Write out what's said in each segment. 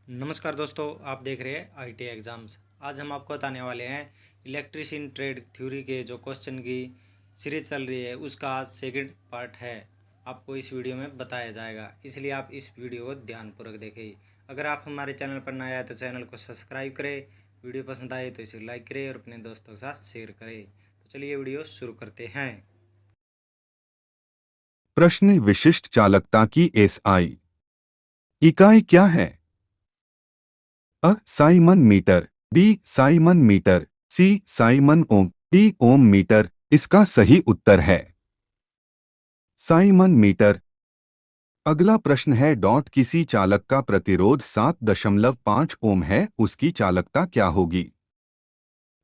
नमस्कार दोस्तों, आप देख रहे हैं आईटी एग्ज़ाम्स। आज हम आपको बताने वाले हैं इलेक्ट्रीशियन ट्रेड थ्योरी के जो क्वेश्चन की सीरीज चल रही है उसका आज सेकंड पार्ट है। आपको इस वीडियो में बताया जाएगा, इसलिए आप इस वीडियो को ध्यानपूर्वक देखें। अगर आप हमारे चैनल पर नए आए तो चैनल को सब्सक्राइब करें, वीडियो पसंद आए तो इसे लाइक करें और अपने दोस्तों के साथ शेयर करें। तो चलिए वीडियो शुरू करते हैं। प्रश्न विशिष्ट चालकता की एसआई इकाई क्या है? अ siemens metre, b siemens metre, c siemens ohm, d ohm metre. इसका सही उत्तर है साइमन मीटर। अगला प्रश्न है डॉट किसी चालक का प्रतिरोध 7.5 ओम है, उसकी चालकता क्या होगी?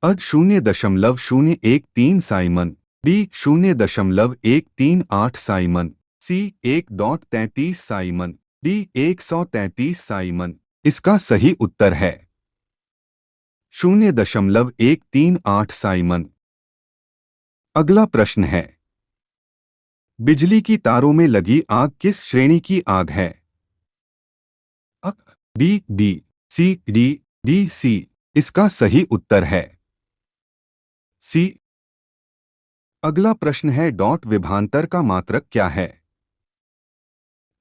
अ 0.013 साइमन, बी 0.138 साइमन, सी 1.33 साइमन, डी 133 साइमन। इसका सही उत्तर है 0.138 साइमन। अगला प्रश्न है बिजली की तारों में लगी आग किस श्रेणी की आग है? अ b b, c d, d c. इसका सही उत्तर है सी। अगला प्रश्न है डॉट विभवांतर का मात्रक क्या है?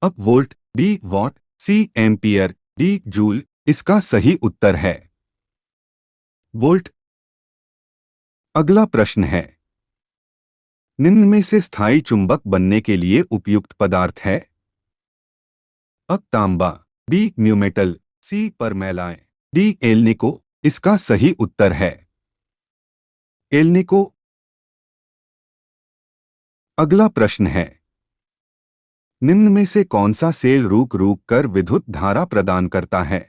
अ volt, b watt, c ampere, d joule. इसका सही उत्तर है वोल्ट। अगला प्रश्न है निम्न में से स्थायी चुंबक बनने के लिए उपयुक्त पदार्थ है? अ तांबा, बी म्यूमेटल, सी परमैलाइन, डी एल्निको। इसका सही उत्तर है एल्निको। अगला प्रश्न है निम्न में से कौन सा सेल रुक रुक कर विद्युत धारा प्रदान करता है?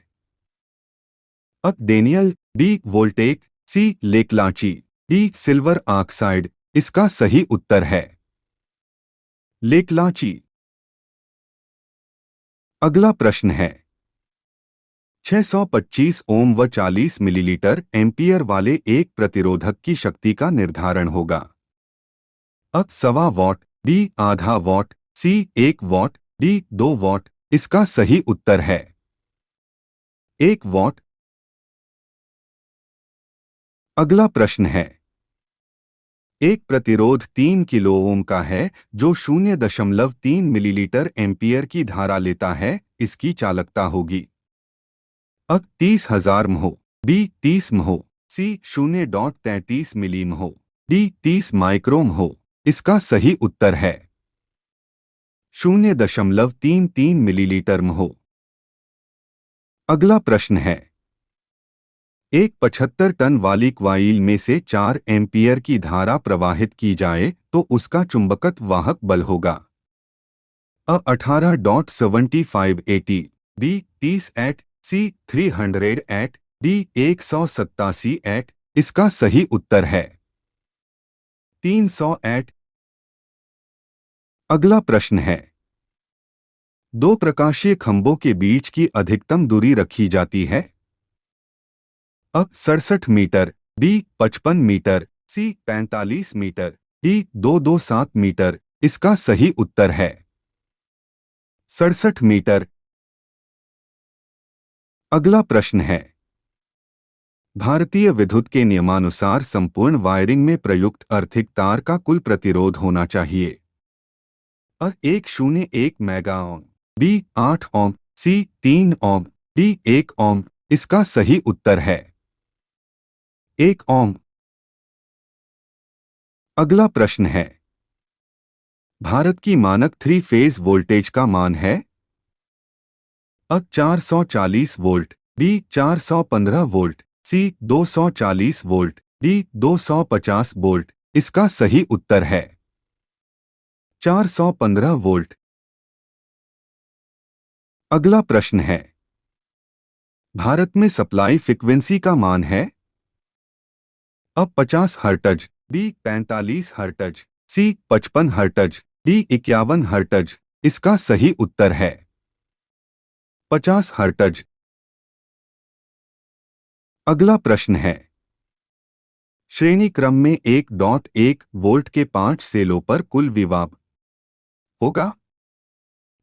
अ डेनियल, बी वोल्टेक, सी लेकलाची, डी सिल्वर ऑक्साइड। इसका सही उत्तर है लेकलाची। अगला प्रश्न है 625 ओम व 40 मिलीलीटर एम्पियर वाले एक प्रतिरोधक की शक्ति का निर्धारण होगा? अ सवा वॉट, बी आधा watt, C 1 watt, D 2 watt. इसका सही उत्तर है 1 वॉट। अगला प्रश्न है एक प्रतिरोध 3 किलो ओम का है जो 0.3 मिलीलीटर एम्पियर की धारा लेता है, इसकी चालकता होगी? अ 30,000 म्हो, बी 30 म्हो, सी 0.33 मिली म्हो, डी 30 माइक्रो म्हो। इसका सही उत्तर है 0.33 मिलीलीटर म्हो। अगला प्रश्न है एक 75 टन वाली क्वाइल में से 4 एम्पियर की धारा प्रवाहित की जाए तो उसका चुंबकत्व वाहक बल होगा? अ 18.75 एटी, बी 30 एट, सी 300 एट, डी 187 एट। इसका सही उत्तर है 300 एट। अगला प्रश्न है दो प्रकाशीय खंभों के बीच की अधिकतम दूरी रखी जाती है? अ 67 मीटर, बी 55 मीटर, सी 45 मीटर, डी 227 मीटर। इसका सही उत्तर है 67 मीटर। अगला प्रश्न है भारतीय विद्युत के नियमानुसार संपूर्ण वायरिंग में प्रयुक्त अर्थिक तार का कुल प्रतिरोध होना चाहिए? अ 101 मेगा ओम, बी 8 ओम, सी 3 ओम, डी 1 ओम। इसका सही उत्तर है 1 ओम। अगला प्रश्न है भारत की मानक 3 फेज वोल्टेज का मान है? अ 440 वोल्ट, बी 415 वोल्ट, सी 240 वोल्ट, डी 250 वोल्ट। इसका सही उत्तर है 415 वोल्ट। अगला प्रश्न है भारत में सप्लाई फ्रीक्वेंसी का मान है? अ 50 हर्ट्ज, बी 45 हर्ट्ज, सी 55 हर्ट्ज, डी 51 हर्ट्ज। इसका सही उत्तर है 50 हर्ट्ज। अगला प्रश्न है श्रेणी क्रम में 1.1 वोल्ट के 5 सेलों पर कुल विभव होगा?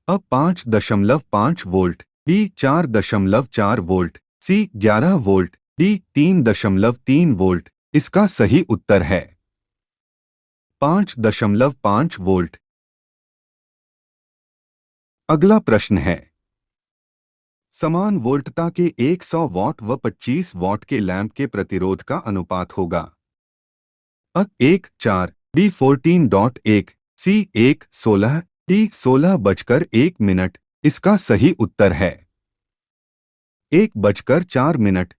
अब 5.5 वोल्ट, बी 4.4 वोल्ट, सी 11 वोल्ट, डी 3.3 वोल्ट। इसका सही उत्तर है 5.5 वोल्ट। अगला प्रश्न है, समान वोल्टता के 100 वॉट व 25 वॉट के लैंप के प्रतिरोध का अनुपात होगा। अ 1 4, बी 14.1, सी 1 16, डी 16:01। इसका सही उत्तर है 1:04।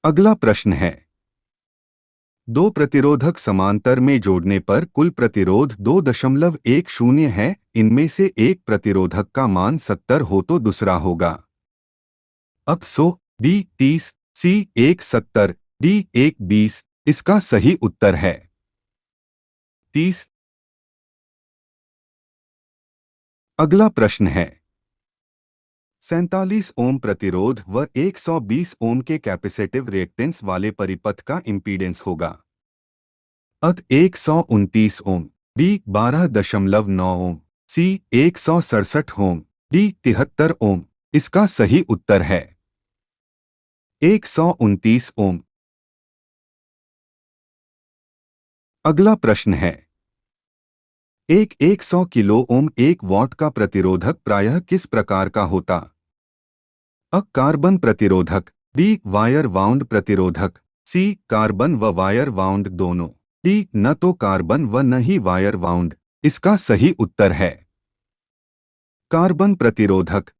अगला प्रश्न है, दो प्रतिरोधक समांतर में जोड़ने पर कुल प्रतिरोध 2.10 है। इनमें से एक प्रतिरोधक का मान 70 हो तो दूसरा होगा। अब 100, बी 30, सी 170, डी 120। इसका सही उत्तर है 30। अगला प्रश्न है, 47 ओम प्रतिरोध व 120 ओम के कैपेसिटिव रिएक्टेंस वाले परिपथ का इंपीडेंस होगा। अत 129 ओम, बी 12.9 ओम, सी 167 ओम, डी 73 ओम। इसका सही उत्तर है 129 ओम। अगला प्रश्न है, एक 100 किलो ओम 1 वॉट का प्रतिरोधक प्रायः किस प्रकार का होता? अ कार्बन प्रतिरोधक, बी वायर वाउंड प्रतिरोधक, सी कार्बन व वायर वाउंड दोनों, डी न तो कार्बन व न ही वायर वाउंड। इसका सही उत्तर है कार्बन प्रतिरोधक।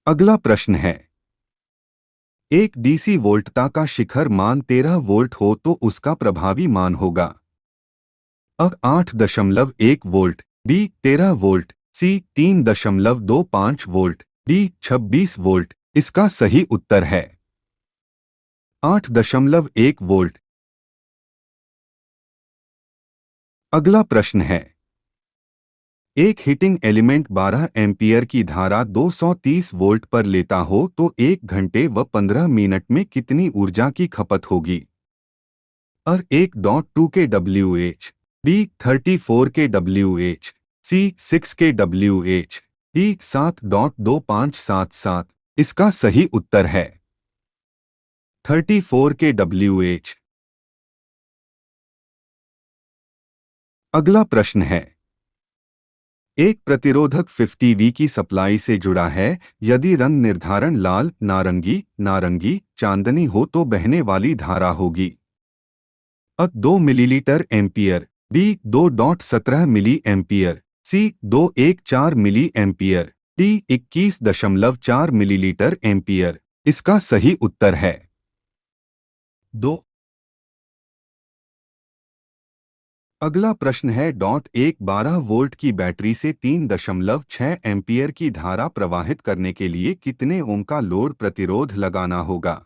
अगला प्रश्न है, एक डीसी वोल्टता का शिखर मान 13 वोल्ट हो तो उसका प्रभावी मान होगा। अ 8.1 वोल्ट, बी 13 वोल्ट, सी 3.25 वोल्ट, डी 26 वोल्ट। इसका सही उत्तर है 8.1 वोल्ट। अगला प्रश्न है, एक हीटिंग एलिमेंट 12 एम्पियर की धारा 230 वोल्ट पर लेता हो तो 1 घंटे व 15 मिनट में कितनी ऊर्जा की खपत होगी? अ 1.2 के WH, बी 34 के WH, सी 6 के WH, डी 7.2577। इसका सही उत्तर है 34 के WH। अगला प्रश्न है, एक प्रतिरोधक 50V की सप्लाई से जुड़ा है। यदि रंग निर्धारण लाल, नारंगी, नारंगी, चांदनी हो तो बहने वाली धारा होगी। अ 2 millilitre ampere, b 2.17 milli ampere, c 214 milli ampere, d 21.4 millilitre ampere. इसका सही उत्तर है 2। अगला प्रश्न है, 12 वोल्ट की बैटरी से 3.6 एम्पियर की धारा प्रवाहित करने के लिए कितने ओम का लोड प्रतिरोध लगाना होगा?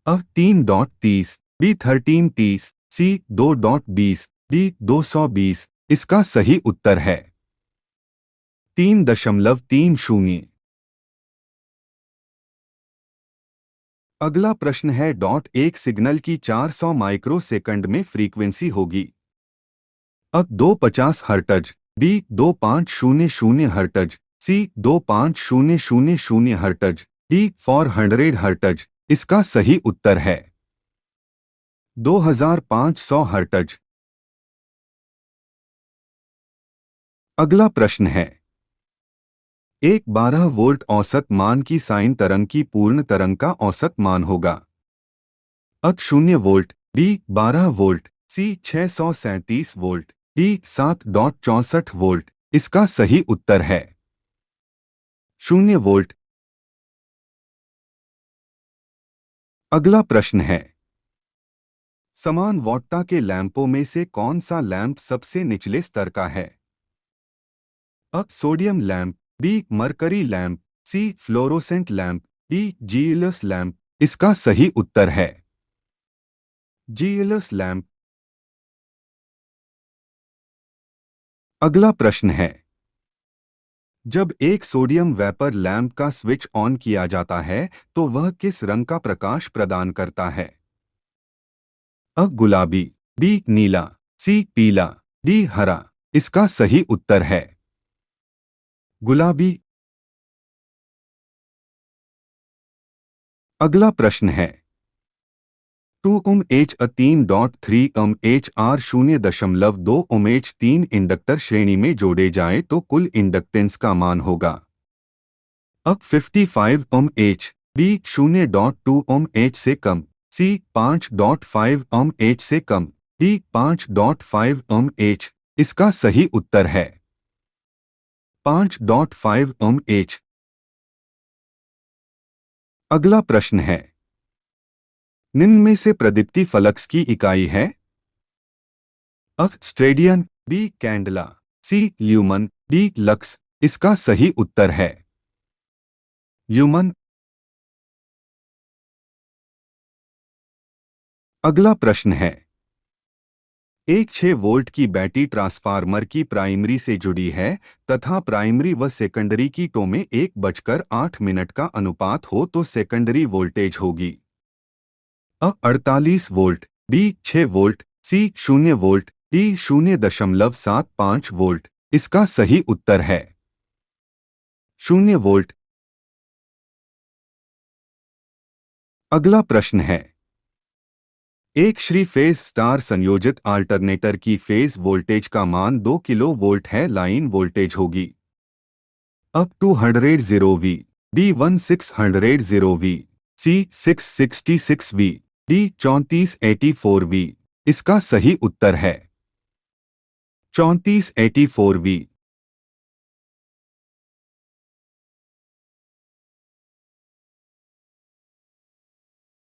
अ 3.30, बी 1330, सी 2.20, डी 220। इसका सही उत्तर है 3.30। अगला प्रश्न है, एक सिग्नल की 400 माइक्रोसेकंड में फ्रीक्वेंसी होगी। अ 250 हर्ट्ज, बी 2500 हर्ट्ज, सी 25000 हर्ट्ज, डी 400 हर्ट्ज। इसका सही उत्तर है 2500 हर्ट्ज। अगला प्रश्न है, एक 12 वोल्ट औसत मान की साइन तरंग की पूर्ण तरंग का औसत मान होगा। अ 0 वोल्ट, बी 12 वोल्ट, सी 637 वोल्ट, डी 7.64 वोल्ट। इसका सही उत्तर है 0 वोल्ट। अगला प्रश्न है, समान वॉटता के लैंपों में से कौन सा लैंप सबसे निचले स्तर का है? अ sodium lamp, b mercury lamp, c fluorescent lamp, d GLS lamp. इसका सही उत्तर है जीएलएस लैंप। अगला प्रश्न है, जब एक सोडियम वेपर लैंप का स्विच ऑन किया जाता है तो वह किस रंग का प्रकाश प्रदान करता है? अ गुलाबी, बी नीला, सी पीला, डी हरा। इसका सही उत्तर है गुलाबी। अगला प्रश्न है 2H3.3 HR0.2 इंडक्टर श्रेणी में जोड़े जाएं तो कुल इंडक्टेंस का मान होगा अब 55 ओम एच, बी 0.2 ओम एच से कम, सी 5.5 ओम एच से कम, डी 5.5 ओम एच। इसका सही उत्तर है 5.5 ओम एच। अगला प्रश्न है निम्न में से प्रदीप्ति फ्लक्स की इकाई है अ स्ट्रेडियन, बी कैंडला, सी ल्यूमन, डी लक्स। इसका सही उत्तर है ल्यूमन। अगला प्रश्न है एक 6 वोल्ट की बैटरी ट्रांसफार्मर की प्राइमरी से जुड़ी है तथा प्राइमरी व सेकेंडरी की टो में 1:08 का अनुपात हो तो सेकेंडरी वोल्टेज होगी अ 48 वोल्ट, बी 6 वोल्ट, सी 0 वोल्ट, डी 0.75 वोल्ट। इसका सही उत्तर है 0 वोल्ट। अगला प्रश्न है एक श्री फेज स्टार संयोजित अल्टरनेटर की फेज वोल्टेज का मान 2 किलो वोल्ट है। लाइन वोल्टेज होगी A 200 V, B 1600 V, C 666 V, D 3484 V. इसका सही उत्तर है 3484 वी।